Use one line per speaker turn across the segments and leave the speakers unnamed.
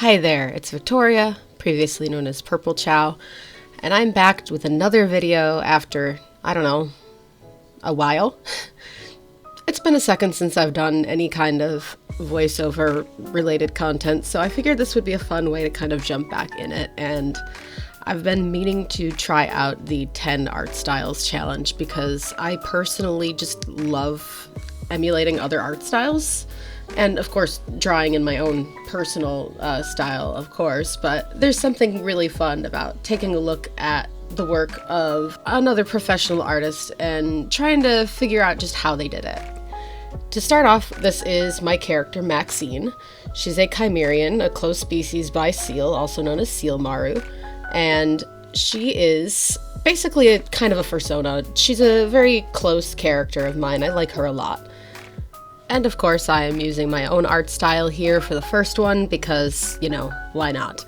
Hi there, it's Victoria, previously known as Purple Chow, and I'm back with another video after, I don't know, a while. It's been a second since I've done any kind of voiceover related content, so I figured this would be a fun way to kind of jump back in it, and I've been meaning to try out the 10 art styles challenge because I personally just love emulating other art styles. And of course, drawing in my own personal style, of course, but there's something really fun about taking a look at the work of another professional artist and trying to figure out just how they did it. To start off, this is my character, Maxine. She's a Chimereon, a close species by Seel, also known as Seel Maru, and she is basically a kind of a persona. She's a very close character of mine. I like her a lot. And of course, I am using my own art style here for the first one because, you know, why not?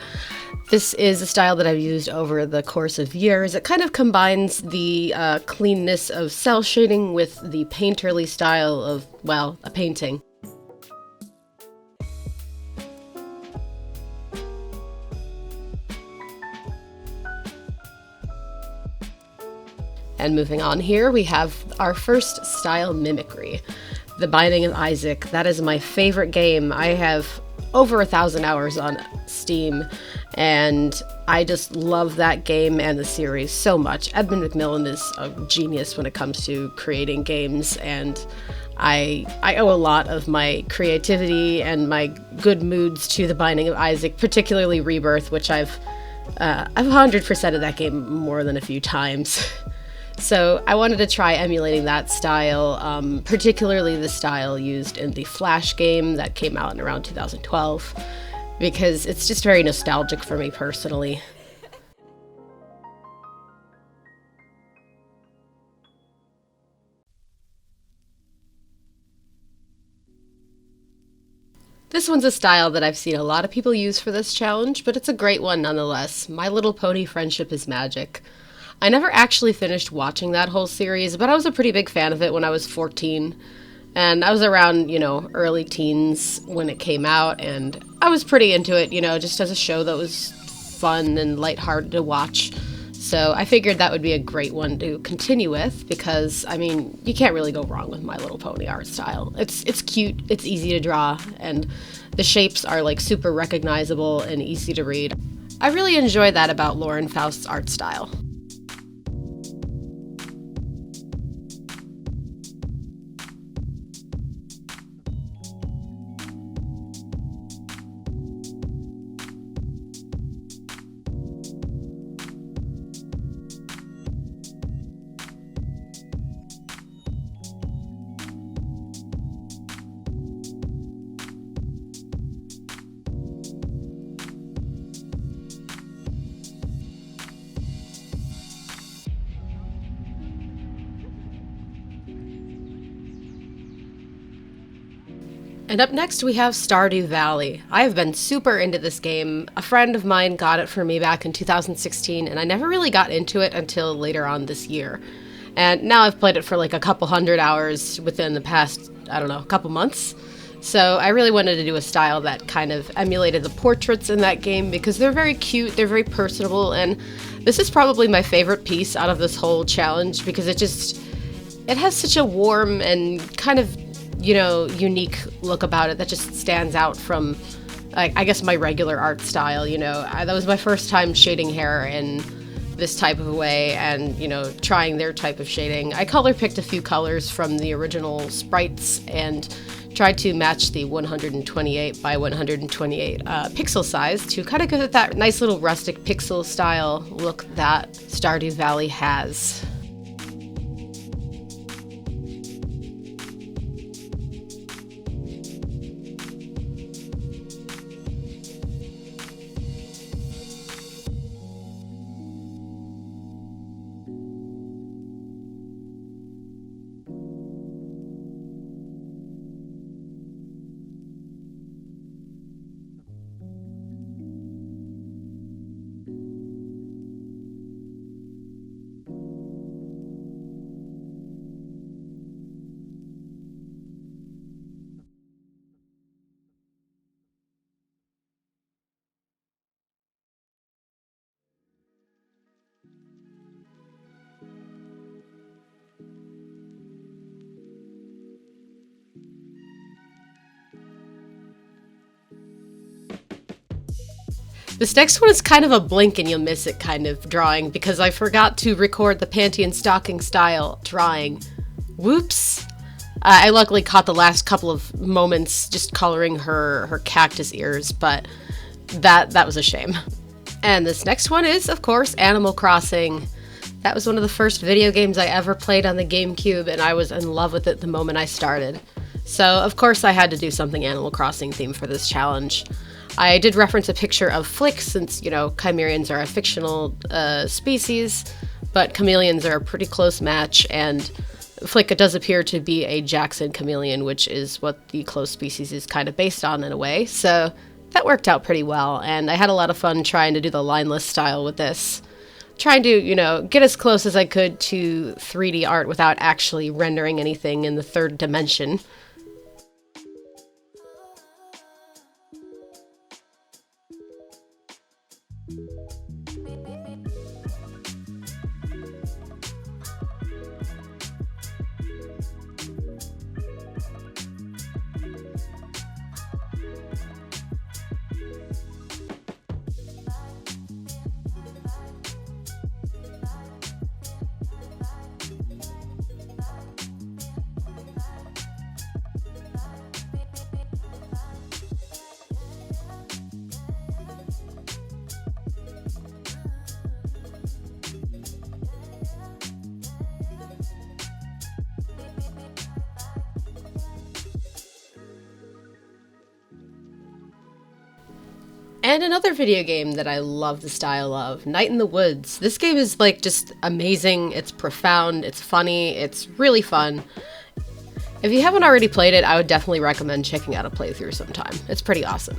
This is a style that I've used over the course of years. It kind of combines the cleanness of cell shading with the painterly style of, well, a painting. And moving on here, we have our first style, mimicry. The Binding of Isaac. That is my favorite game. I have over 1,000 hours on Steam, and I just love that game and the series so much. Edmund McMillan is a genius when it comes to creating games, and I owe a lot of my creativity and my good moods to The Binding of Isaac, particularly Rebirth, which I've 100%ed that game more than a few times. So I wanted to try emulating that style, particularly the style used in the Flash game that came out in around 2012, because it's just very nostalgic for me personally. This one's a style that I've seen a lot of people use for this challenge, but it's a great one nonetheless. My Little Pony Friendship is Magic. I never actually finished watching that whole series, but I was a pretty big fan of it when I was 14. And I was around, early teens when it came out, and I was pretty into it, just as a show that was fun and lighthearted to watch. So I figured that would be a great one to continue with because, you can't really go wrong with My Little Pony art style. It's cute, it's easy to draw, and the shapes are like super recognizable and easy to read. I really enjoy that about Lauren Faust's art style. And up next we have Stardew Valley. I have been super into this game. A friend of mine got it for me back in 2016, and I never really got into it until later on this year. And now I've played it for like a couple hundred hours within the past, couple months. So I really wanted to do a style that kind of emulated the portraits in that game because they're very cute, they're very personable, and this is probably my favorite piece out of this whole challenge because it has such a warm and kind of unique look about it that just stands out from, I guess, my regular art style. That was my first time shading hair in this type of a way and, trying their type of shading. I color picked a few colors from the original sprites and tried to match the 128 by 128 pixel size to kind of give it that nice little rustic pixel style look that Stardew Valley has. This next one is kind of a blink and you'll miss it kind of drawing because I forgot to record the panty and stocking style drawing. Whoops. I luckily caught the last couple of moments just coloring her cactus ears, but that was a shame. And this next one is, of course, Animal Crossing. That was one of the first video games I ever played on the GameCube, and I was in love with it the moment I started. So, of course, I had to do something Animal Crossing themed for this challenge. I did reference a picture of Flick since, you know, Chimereons are a fictional species, but chameleons are a pretty close match, and Flick does appear to be a Jackson chameleon, which is what the close species is kind of based on in a way, so that worked out pretty well, and I had a lot of fun trying to do the lineless style with this. Trying to, you know, get as close as I could to 3D art without actually rendering anything in the third dimension. And another video game that I love the style of, Night in the Woods. This game is like just amazing, it's profound, it's funny, it's really fun. If you haven't already played it, I would definitely recommend checking out a playthrough sometime. It's pretty awesome.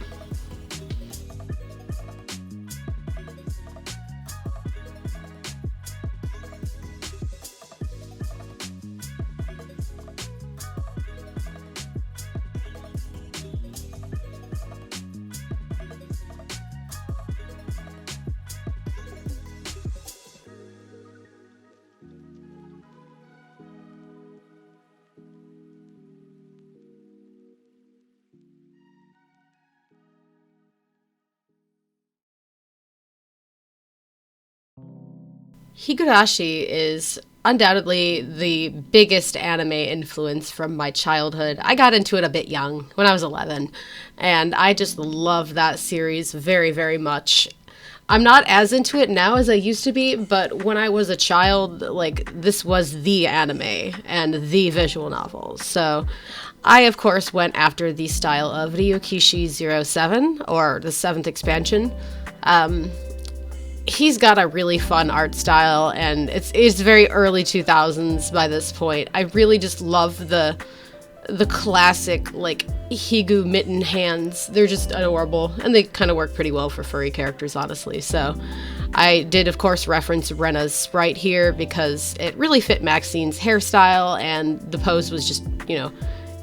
Higurashi is undoubtedly the biggest anime influence from my childhood. I got into it a bit young, when I was 11, and I just love that series very, very much. I'm not as into it now as I used to be, but when I was a child, like, this was the anime and the visual novel. So I, of course, went after the style of Ryukishi 07, or the 7th expansion. He's got a really fun art style, and it's very early 2000s by this point. I really just love the classic, like, Higu mitten hands. They're just adorable, and they kind of work pretty well for furry characters, honestly. So I did, of course, reference Rena's sprite here because it really fit Maxine's hairstyle, and the pose was just, you know,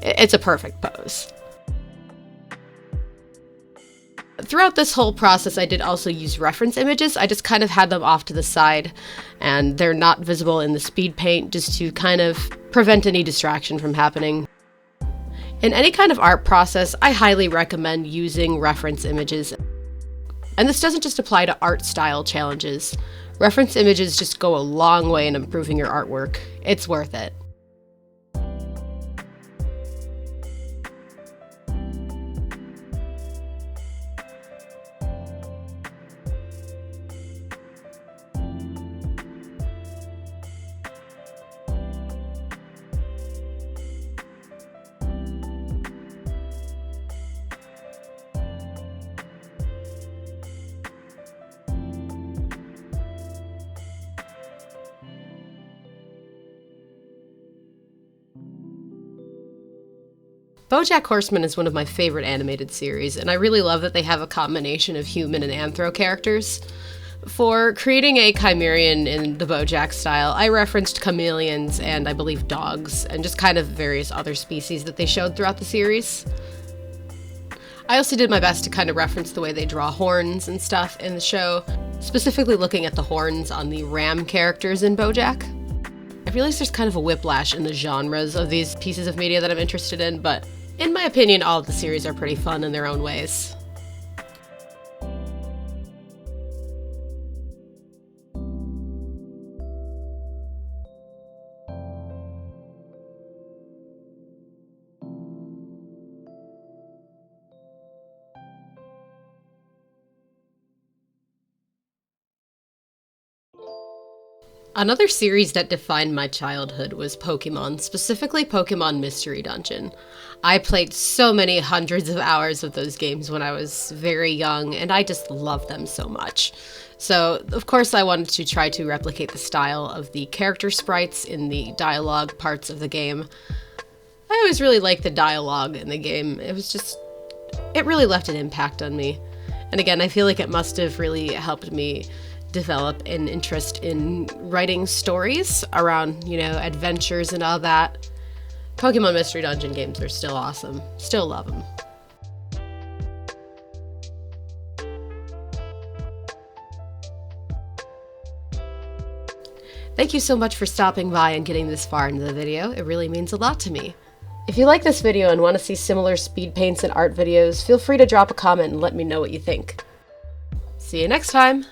it's a perfect pose. Throughout this whole process, I did also use reference images. I just kind of had them off to the side, and they're not visible in the Speedpaint just to kind of prevent any distraction from happening. In any kind of art process, I highly recommend using reference images. And this doesn't just apply to art style challenges. Reference images just go a long way in improving your artwork. It's worth it. BoJack Horseman is one of my favorite animated series, and I really love that they have a combination of human and anthro characters. For creating a Chimerian in the BoJack style, I referenced chameleons and I believe dogs, and just kind of various other species that they showed throughout the series. I also did my best to kind of reference the way they draw horns and stuff in the show, specifically looking at the horns on the ram characters in BoJack. I realize there's kind of a whiplash in the genres of these pieces of media that I'm interested in, but in my opinion, all of the series are pretty fun in their own ways. Another series that defined my childhood was Pokemon, specifically Pokemon Mystery Dungeon. I played so many hundreds of hours of those games when I was very young, and I just loved them so much. So, of course, I wanted to try to replicate the style of the character sprites in the dialogue parts of the game. I always really liked the dialogue in the game. It really left an impact on me. And again, I feel like it must have really helped me develop an interest in writing stories around, adventures and all that. Pokemon Mystery Dungeon games are still awesome. Still love them. Thank you so much for stopping by and getting this far into the video. It really means a lot to me. If you like this video and want to see similar speed paints and art videos, feel free to drop a comment and let me know what you think. See you next time!